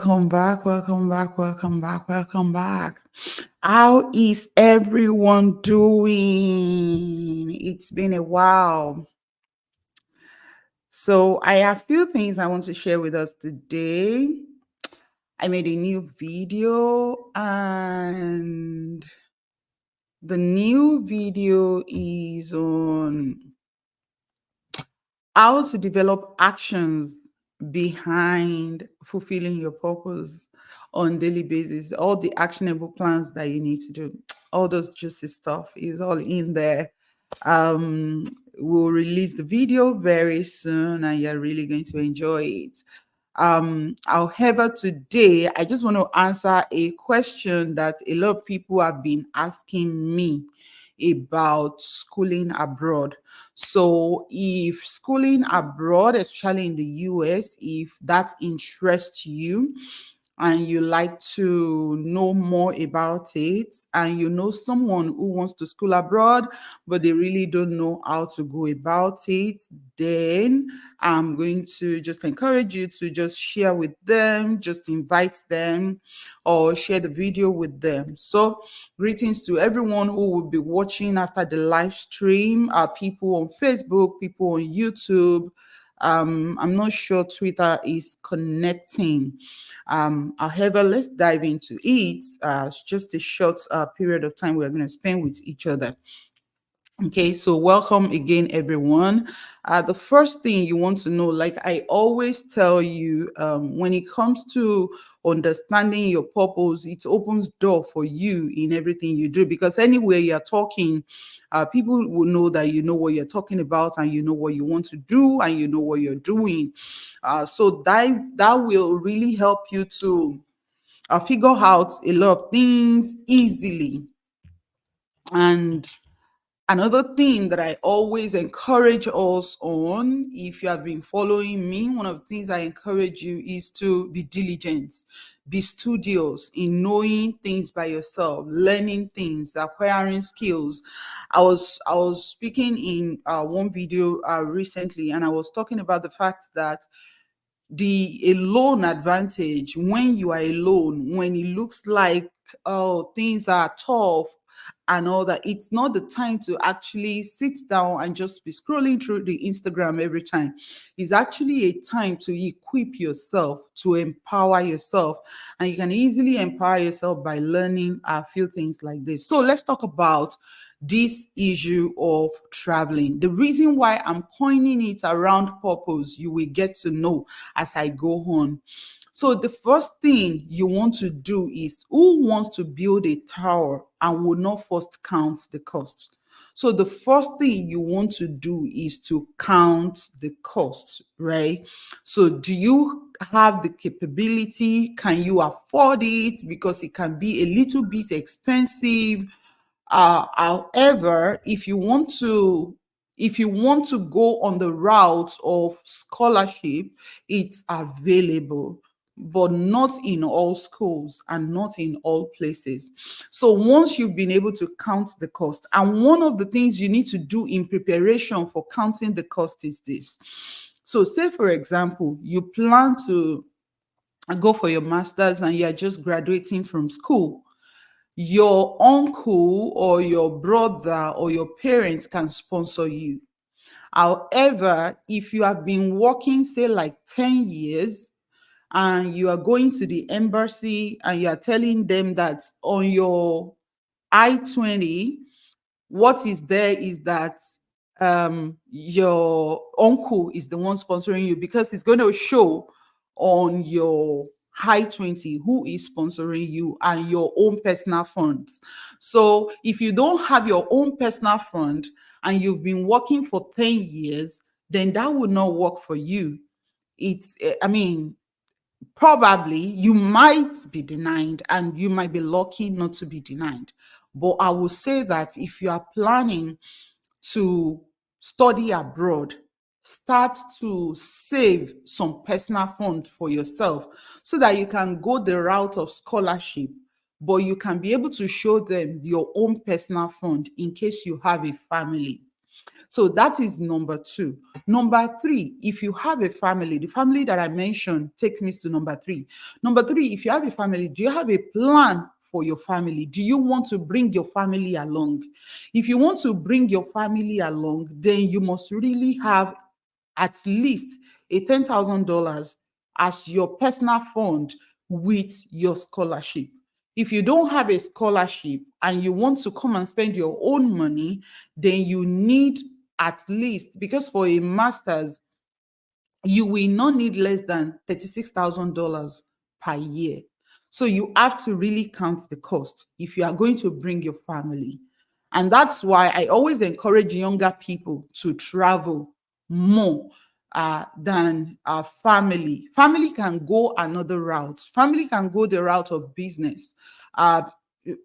Welcome back, welcome back, welcome back, welcome back. How is everyone doing? It's been a while. So, I have few things I want to share with us today. I made a new video, and the new video is on how to develop actions behind fulfilling your purpose on daily basis, all the actionable plans that you need to do, all those juicy stuff is all in there. um we'll release the video very soon and you're really going to enjoy it. However, today I just want to answer a question that a lot of people have been asking me about schooling abroad. So, if schooling abroad, especially in the US, if that interests you, and you like to know more about it, and you know someone who wants to school abroad but they really don't know how to go about it, then I'm going to just encourage you to just share with them, just invite them, or share the video with them. So greetings to everyone who will be watching after the live stream, people on Facebook, people on YouTube. I'm not sure Twitter is connecting. However, let's dive into it. It's just a short period of time we're going to spend with each other. Okay, so welcome again, everyone. The first thing you want to know, like I always tell you, when it comes to understanding your purpose, it opens door for you in everything you do. Because anywhere you're talking, people will know that you know what you're talking about, and you know what you want to do, and you know what you're doing. So that will really help you to figure out a lot of things easily. And another thing that I always encourage us on, if you have been following me, one of the things I encourage you is to be diligent, be studious in knowing things by yourself, learning things, acquiring skills. I was speaking in one video recently, and I was talking about the fact that the alone advantage, when you are alone, when it looks like, oh, things are tough and all that, it's not the time to actually sit down and just be scrolling through the Instagram every time. It's actually a time to equip yourself, to empower yourself. And you can easily empower yourself by learning a few things like this. So let's talk about this issue of traveling. The reason why I'm coining it around purpose, you will get to know as I go on. So the first thing you want to do is, who wants to build a tower and will not first count the cost? So the first thing you want to do is to count the cost, right? So do you have the capability? Can you afford it? Because it can be a little bit expensive. However, if you want to go on the route of scholarship, it's available, but not in all schools and not in all places. So once you've been able to count the cost, and one of the things you need to do in preparation for counting the cost is this. So say, for example, you plan to go for your master's and you're just graduating from school. Your uncle or your brother or your parents can sponsor you. However, if you have been working, say, like 10 years, and you are going to the embassy and you are telling them that on your I-20, what is there is that your uncle is the one sponsoring you, because it's going to show on your I-20 who is sponsoring you and your own personal funds. So if you don't have your own personal fund and you've been working for 10 years, then that would not work for you. I mean, probably you might be denied, and you might be lucky not to be denied. But I will say that if you are planning to study abroad, start to save some personal fund for yourself so that you can go the route of scholarship, but you can be able to show them your own personal fund in case you have a family. So that is number two. Number three, if you have a family, the family that I mentioned takes me to number three. Number three, if you have a family, do you have a plan for your family? Do you want to bring your family along? If you want to bring your family along, then you must really have at least a $10,000 as your personal fund with your scholarship. If you don't have a scholarship and you want to come and spend your own money, then you need at least, because for a master's, you will not need less than $36,000 per year. So you have to really count the cost if you are going to bring your family. And that's why I always encourage younger people to travel more than family. Family can go another route. Family can go the route of business. Uh,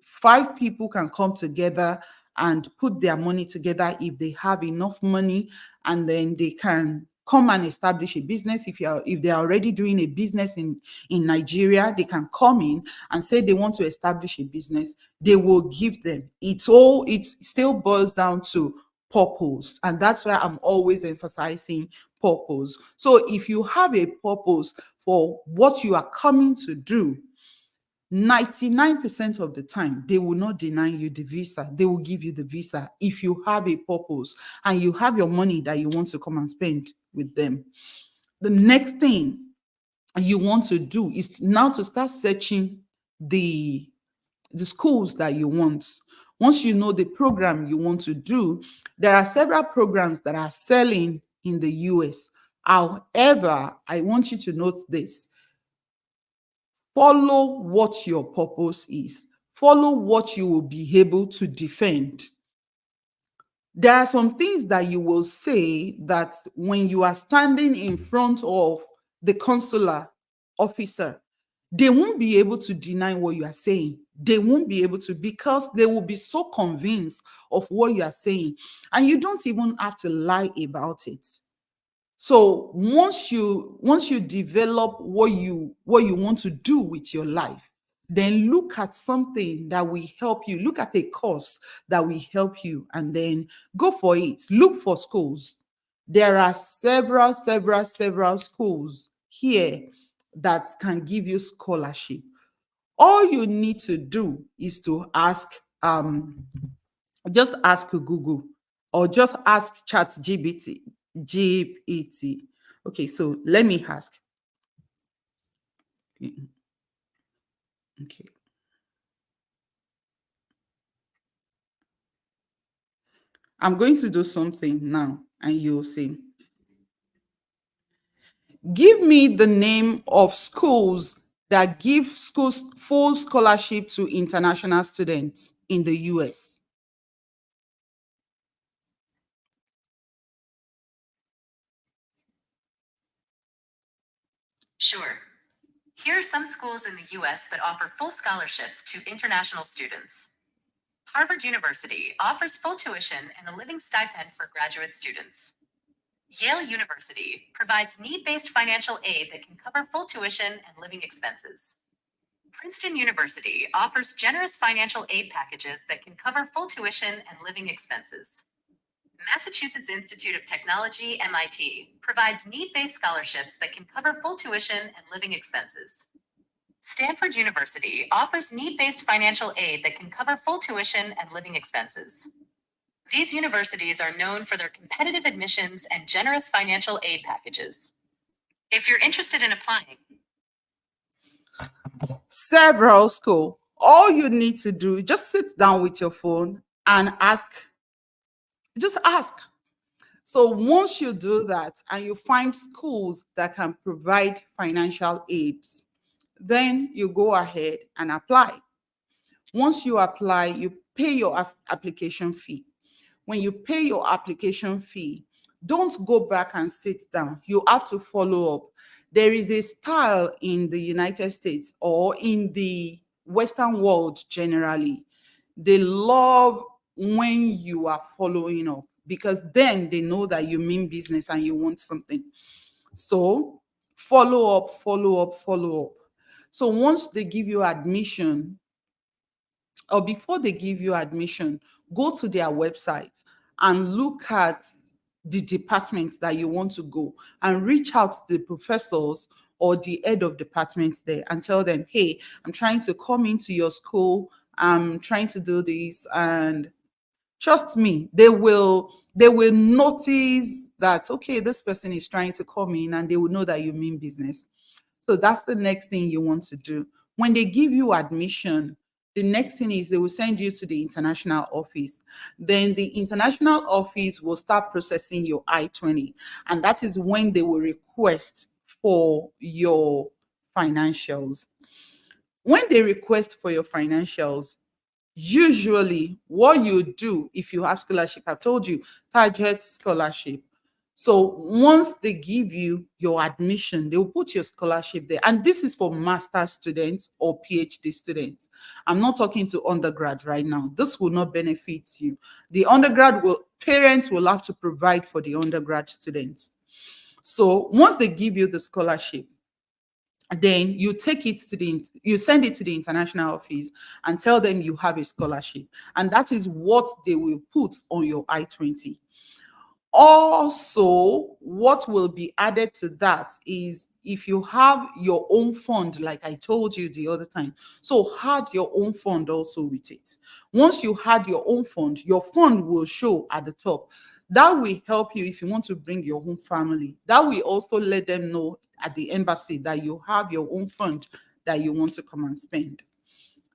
Five people can come together and put their money together if they have enough money, and then they can come and establish a business. If they are already doing a business in Nigeria, they can come in and say they want to establish a business. They will give them. It still boils down to purpose, and that's why I'm always emphasizing purpose. So if you have a purpose for what you are coming to do, 99% of the time, they will not deny you the visa. They will give you the visa if you have a purpose and you have your money that you want to come and spend with them. The next thing you want to do is now to start searching the schools that you want. Once you know the program you want to do, there are several programs that are selling in the US. However, I want you to note this: follow what your purpose is. Follow what you will be able to defend. There are some things that you will say that when you are standing in front of the consular officer, they won't be able to deny what you are saying. They won't be able to, because they will be so convinced of what you are saying. And you don't even have to lie about it. So once you develop what you want to do with your life, then look at something that will help you. Look at a course that will help you, and then go for it. Look for schools. There are several schools here that can give you scholarship. All you need to do is to just ask Google, or just ask GPT. Okay, so let me ask. Okay. I'm going to do something now, and you'll see. Give me the name of schools that give schools full scholarship to international students in the US. Sure. Here are some schools in the US that offer full scholarships to international students. Harvard University offers full tuition and a living stipend for graduate students. Yale University provides need-based financial aid that can cover full tuition and living expenses. Princeton University offers generous financial aid packages that can cover full tuition and living expenses. Massachusetts Institute of Technology, MIT, provides need-based scholarships that can cover full tuition and living expenses. Stanford University offers need-based financial aid that can cover full tuition and living expenses. These universities are known for their competitive admissions and generous financial aid packages. If you're interested in applying, Several schools. All you need to do, just sit down with your phone and ask. Just ask. So once you do that and you find schools that can provide financial aids, then you go ahead and apply. Once you apply, you pay your application fee. When you pay your application fee, don't go back and sit down. You have to follow up. There is a style in the United States, or in the Western world generally. They love when you are following up, because then they know that you mean business and you want something. So follow up, follow up, follow up. So once they give you admission, or before they give you admission, go to their website and look at the department that you want to go and reach out to the professors or the head of department there and tell them, hey, I'm trying to come into your school. I'm trying to do this. And trust me, they will notice that, okay, this person is trying to come in, and they will know that you mean business. So that's the next thing you want to do. When they give you admission, the next thing is they will send you to the international office. Then the international office will start processing your I-20. And that is when they will request for your financials. When they request for your financials, usually what you do if you have scholarship, I've told you, target scholarship. So once they give you your admission, they will put your scholarship there. And this is for master students or PhD students. I'm not talking to undergrad right now. This will not benefit you. The undergrad parents will have to provide for the undergrad students. So once they give you the scholarship, then you send it to the international office and tell them you have a scholarship, and that is what they will put on your I-20. Also, what will be added to that is if you have your own fund, like I told you the other time. So add your own fund also with it. Once you had your fund will show at the top. That will help you if you want to bring your own family. That will also let them know at the embassy that you have your own fund that you want to come and spend.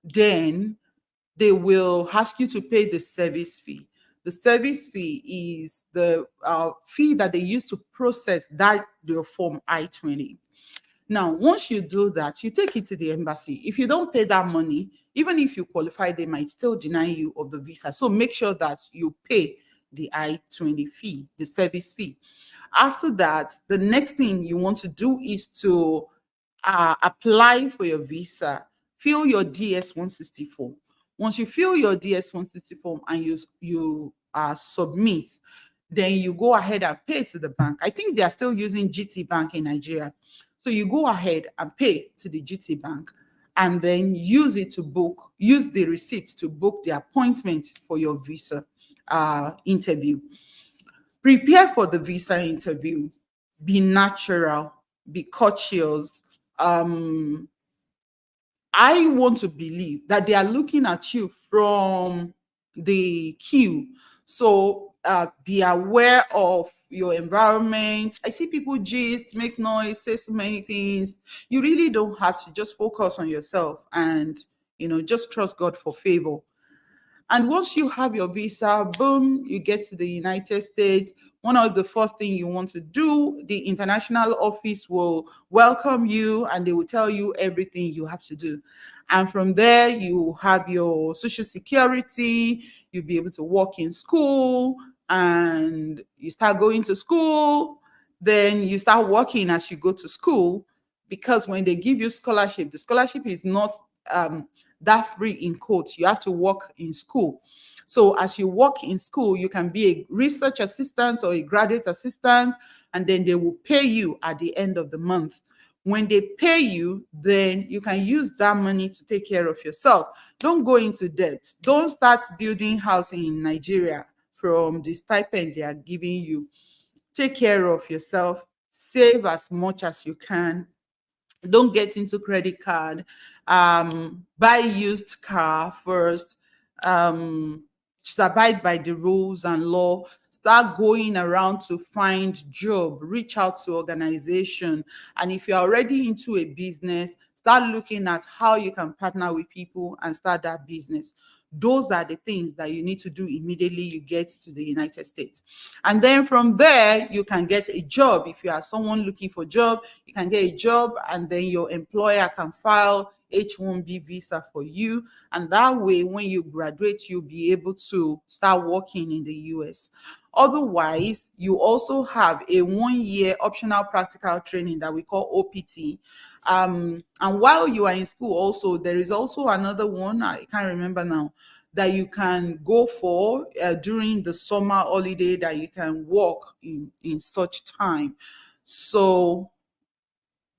Then they will ask you to pay the service fee. The service fee is the fee that they use to process that your form I-20. Now, once you do that, you take it to the embassy. If you don't pay that money, even if you qualify, they might still deny you of the visa. So make sure that you pay the I-20 fee, the service fee. After that, the next thing you want to do is to apply for your visa. Fill your DS-160 form. Once you fill your DS-160 form and you submit, then you go ahead and pay to the bank. I think they are still using GT Bank in Nigeria. So you go ahead and pay to the GT Bank and then use the receipt to book the appointment for your visa interview. Prepare for the visa interview. Be natural, be courteous. I want to believe that they are looking at you from the queue. So be aware of your environment. I see people gist, make noise, say so many things. You really don't have to. Just focus on yourself and, just trust God for favor. And once you have your visa, boom, you get to the United States. One of the first thing you want to do, the international office will welcome you and they will tell you everything you have to do. And from there, you have your social security, you'll be able to work in school, and you start going to school. Then you start working as you go to school, because when they give you scholarship, the scholarship is not that free in quotes. You have to work in school. So as you work in school, you can be a research assistant or a graduate assistant, and then they will pay you at the end of the month. When they pay you, then you can use that money to take care of yourself. Don't go into debt. Don't start building house in Nigeria from the stipend they are giving you. Take care of yourself. Save as much as you can. Don't get into credit card. Buy used car first. Just abide by the rules and law. Start going around to find job. Reach out to organization. And if you're already into a business, start looking at how you can partner with people and start that business. Those are the things that you need to do immediately you get to the United States. And then from there, you can get a job. If you are someone looking for a job, you can get a job, and then your employer can file H-1B visa for you. And that way, when you graduate, you'll be able to start working in the US. Otherwise, you also have a 1-year optional practical training that we call OPT. And while you are in school also, there is also another one, I can't remember now, that you can go for during the summer holiday, that you can work in such time. So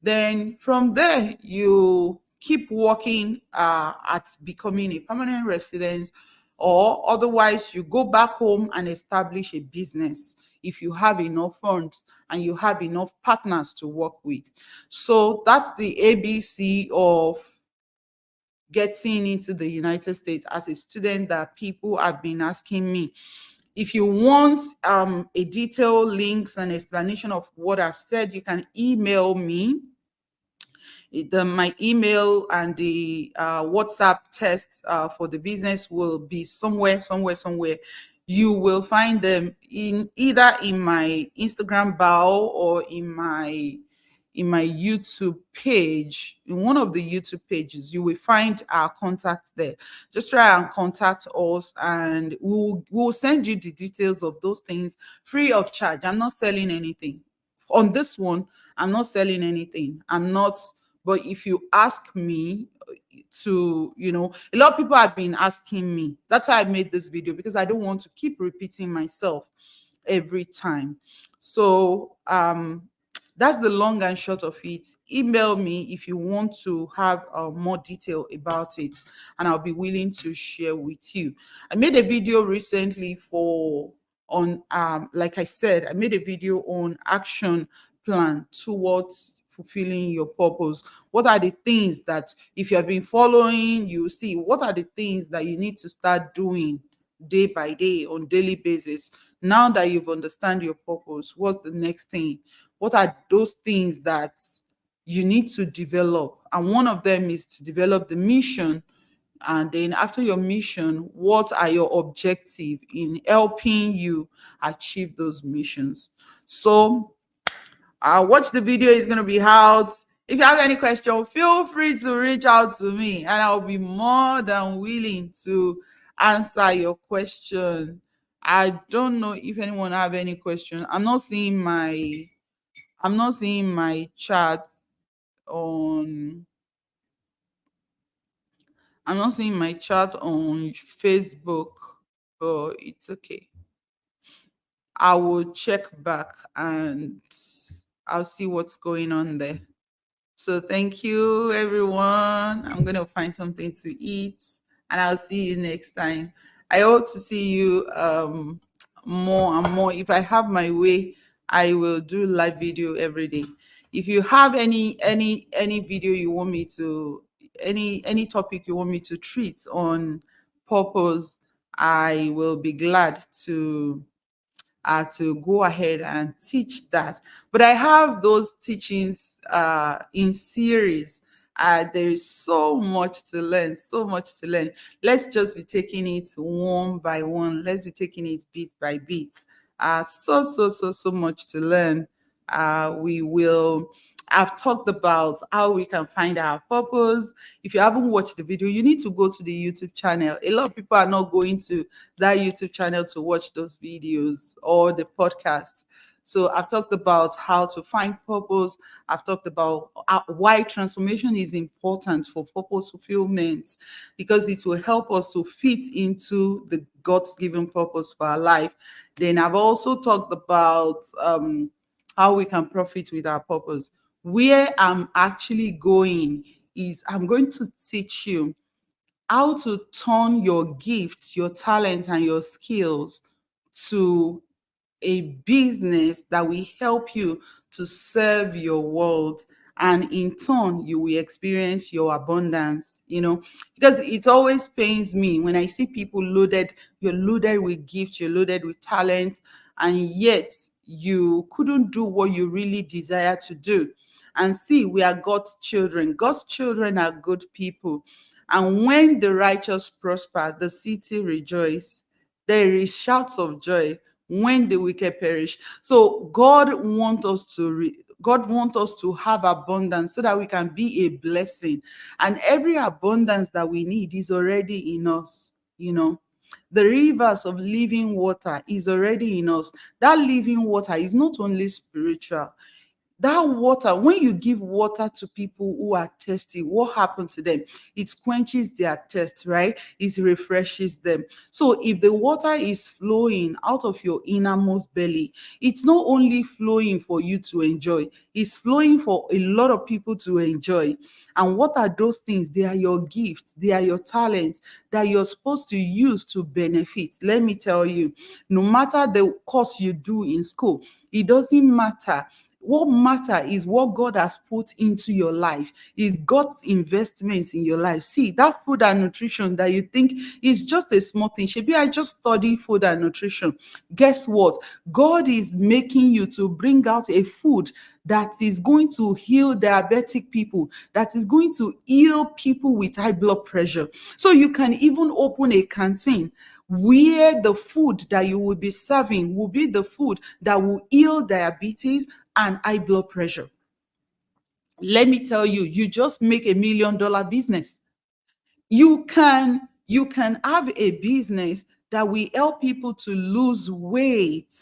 then from there, you keep working at becoming a permanent resident or otherwise you go back home and establish a business if you have enough funds and you have enough partners to work with. So that's the ABC of getting into the United States as a student that people have been asking me. If you want a detailed links and explanation of what I've said, you can email me. My email and the WhatsApp test for the business will be somewhere. You will find them in either in my Instagram bio or in my YouTube page. In one of the YouTube pages, you will find our contact there. Just try and contact us, and we'll send you the details of those things free of charge. I'm not selling anything on this one. I'm not selling anything. I'm not. But if you ask me to, a lot of people have been asking me. That's why I made this video, because I don't want to keep repeating myself every time. So that's the long and short of it. Email me if you want to have more detail about it, and I'll be willing to share with you. I made a video recently like I said, I made a video on action plan towards fulfilling your purpose. What are the things that, if you have been following, you see what are the things that you need to start doing day by day on daily basis. Now that you've understand your purpose, what's the next thing? What are those things that you need to develop? And one of them is to develop the mission. And then after your mission, what are your objectives in helping you achieve those missions? So watch the video, is going to be out. If you have any question, feel free to reach out to me, and I'll be more than willing to answer your question. I don't know if anyone have any question. I'm not seeing my chat on Facebook, but it's okay. I will check back and I'll see what's going on there. So thank you, everyone. I'm going to find something to eat, and I'll see you next time. I hope to see you more and more. If I have my way, I will do live video every day. If you have any video you want me to, any topic you want me to treat on purpose, I will be glad to go ahead and teach that. But I have those teachings in series. There is so much to learn, so much to learn. Let's just be taking it one by one. Let's be taking it bit by bit. So much to learn. We will. I've talked about how we can find our purpose. If you haven't watched the video, you need to go to the YouTube channel. A lot of people are not going to that YouTube channel to watch those videos or the podcast. So I've talked about how to find purpose. I've talked about why transformation is important for purpose fulfillment, because it will help us to fit into the God's given purpose for our life. Then I've also talked about how we can profit with our purpose. Where I'm actually going is I'm going to teach you how to turn your gift, your talent, and your skills to a business that will help you to serve your world. And in turn, you will experience your abundance, because it always pains me when I see people you're loaded with gifts, you're loaded with talent, and yet you couldn't do what you really desire to do. And see, we are God's children. God's children are good people. And when the righteous prosper, the city rejoice. There is shouts of joy when the wicked perish. So God wants us to have abundance so that we can be a blessing. And every abundance that we need is already in us, The rivers of living water is already in us. That living water is not only spiritual. That water, when you give water to people who are thirsty, what happens to them? It quenches their thirst, right? It refreshes them. So if the water is flowing out of your innermost belly, it's not only flowing for you to enjoy, it's flowing for a lot of people to enjoy. And what are those things? They are your gifts, they are your talents that you're supposed to use to benefit. Let me tell you, no matter the course you do in school, it doesn't matter. What matter is what God has put into your life, is God's investment in your life. See, that food and nutrition that you think is just a small thing. Maybe I just study food and nutrition. Guess what? God is making you to bring out a food that is going to heal diabetic people, that is going to heal people with high blood pressure. So you can even open a canteen where the food that you will be serving will be the food that will heal diabetes and high blood pressure. Let me tell you, you just make $1 million business. You can have a business that will help people to lose weight.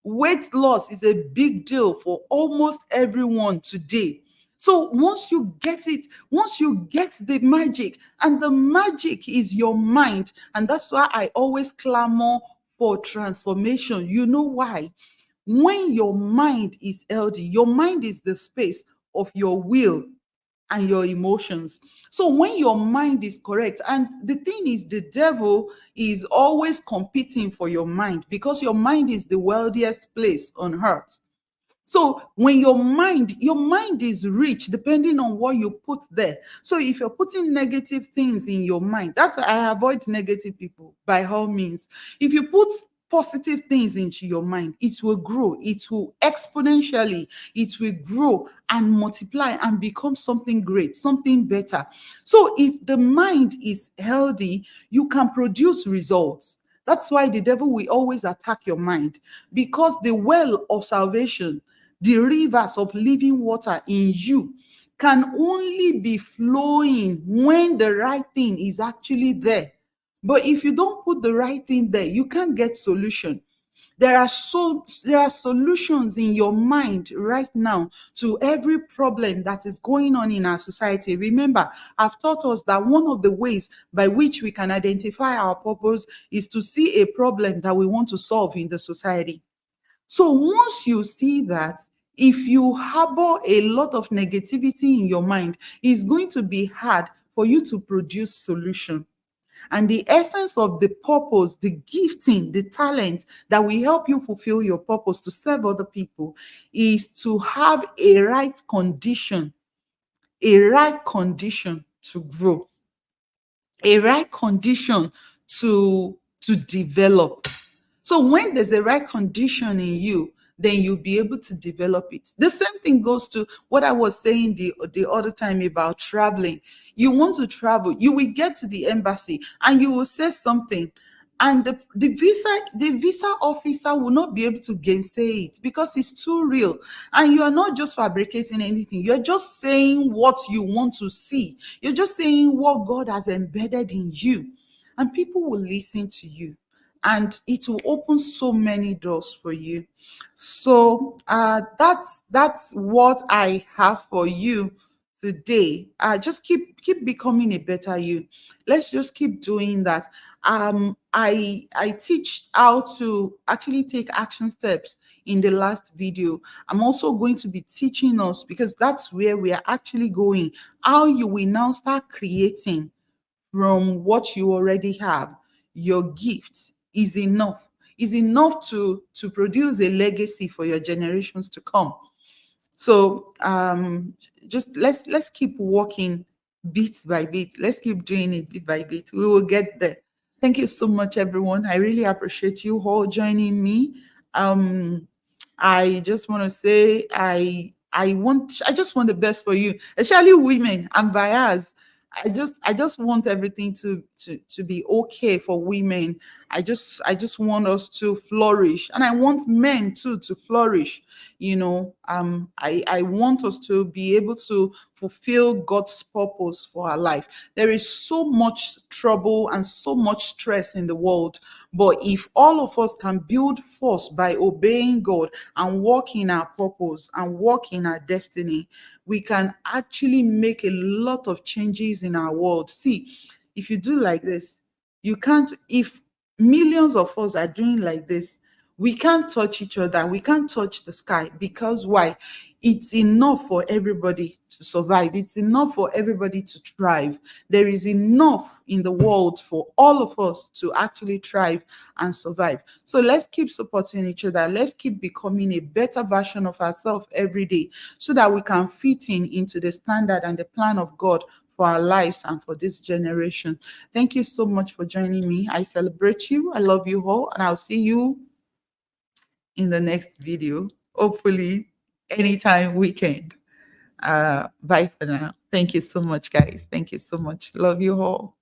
Weight loss is a big deal for almost everyone today. So once you get it, once you get the magic, and the magic is your mind, and that's why I always clamor for transformation. You know why? When your mind is healthy, your mind is the space of your will and your emotions. So when your mind is correct, and the thing is, the devil is always competing for your mind, because your mind is the wealthiest place on earth. So when your mind is rich depending on what you put there. So if you're putting negative things in your mind, that's why I avoid negative people by all means. If you put positive things into your mind, it will grow, it will exponentially, it will grow and multiply and become something great, something better. So if the mind is healthy, you can produce results. That's why the devil will always attack your mind, because the well of salvation, the rivers of living water in you, can only be flowing when the right thing is actually there. But if you don't put the right thing there, you can't get solution. There are solutions in your mind right now to every problem that is going on in our society. Remember, I've taught us that one of the ways by which we can identify our purpose is to see a problem that we want to solve in the society. So once you see that, if you harbor a lot of negativity in your mind, it's going to be hard for you to produce solution. And the essence of the purpose, the gifting, the talent that will help you fulfill your purpose to serve other people, is to have a right condition to grow, a right condition to develop. So when there's a right condition in you, then you'll be able to develop it. The same thing goes to what I was saying the other time about traveling. You want to travel, you will get to the embassy and you will say something, and the visa officer will not be able to gainsay it, because it's too real. And you are not just fabricating anything, you're just saying what you want to see. You're just saying what God has embedded in you, and people will listen to you, and it will open so many doors for you. So that's what I have for you today. Just keep becoming a better you. Let's just keep doing that. I teach how to actually take action steps in the last video. I'm also going to be teaching us, because that's where we are actually going, how you will now start creating from what you already have. Your gift is enough to produce a legacy for your generations to come. So just let's keep walking bit by bit. Let's keep doing it bit by bit. We will get there. Thank you so much, everyone. I really appreciate you all joining me. um I just want to say I just want the best for you, especially women. I'm biased. I just want everything to be okay for women. I just want us to flourish, and I want men too to flourish. I want us to be able to fulfill God's purpose for our life. There is so much trouble and so much stress in the world. But if all of us can build first by obeying God and walk in our purpose and walk in our destiny, we can actually make a lot of changes in our world. See, if you do like this, you can't, if millions of us are doing like this, we can't touch each other. We can't touch the sky. Because why? It's enough for everybody to survive. It's enough for everybody to thrive. There is enough in the world for all of us to actually thrive and survive. So let's keep supporting each other. Let's keep becoming a better version of ourselves every day so that we can fit into the standard and the plan of God for our lives and for this generation. Thank you so much for joining me. I celebrate you. I love you all, and I'll see you in the next video, hopefully anytime weekend. Bye for now. Thank you so much, guys. Thank you so much. Love you all.